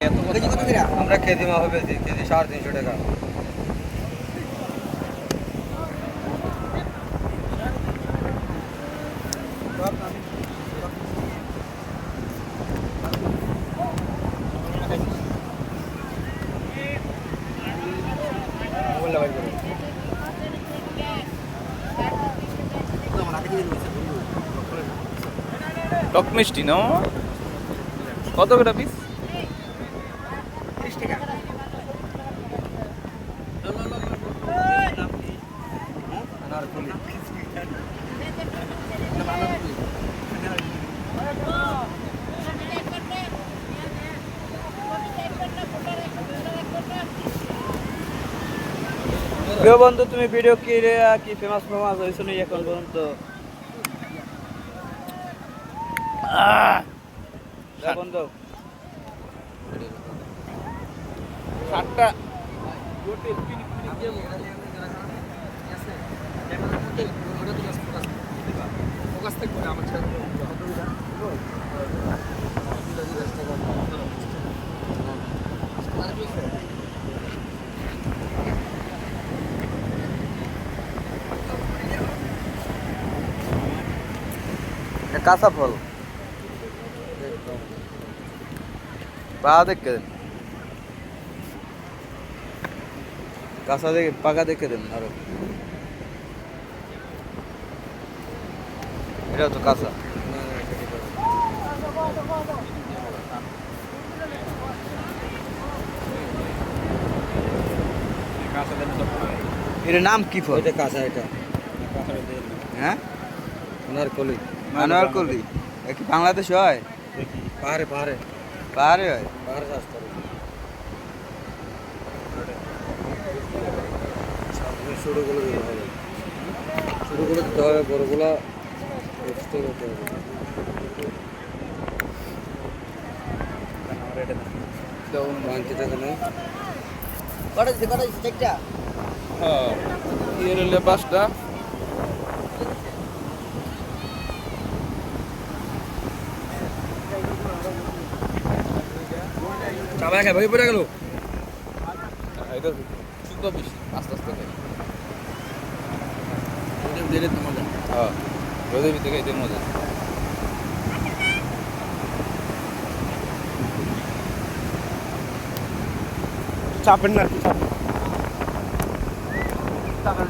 KG কত করে? আমরা কেজি মাপে বেচি, কেজি 350 টাকা। টক মিষ্টি না কত করে পিস? 30 টাকা। আনারকলি। প্রিয় বন্ধু, তুমি ভিডিও কি ফেমাস হয়েছো নি এখন পর্যন্ত? বন্ধু 60টা কাঁচা ফল পা দেখে দেন, কাঁচা দেখে পাকা দেখে দেন। আরো এটা তো কাঁচা। এর নাম কি ফল? এটা কাঁচা, এটা হ্যাঁ, আনারকলি। আনোয়ারকলি। এ কি বাংলাদেশ হয়? পাহাড়ে পাহাড়ে পাহাড়ে হয়? পাহাড়ে চাষ করে। ছোটোগুলো দিতে হবে, ছোটোগুলো দিতে হবে, বড়গুলা এক্সট্রা করতে হবে। বাংতি টাকা নেই। কটা দিতে চারটা? হ্যাঁ, ইয়ে রইলে 5টা। চাবাই খাই ভাই পড়ে গেল। এটা শুদ্ধ পিস, আস্তে আস্তে খাই। দিলে তো মজা। হ্যাঁ, রোদের ভিতরে খাইতে মজা। চাপেন না, চাপেন।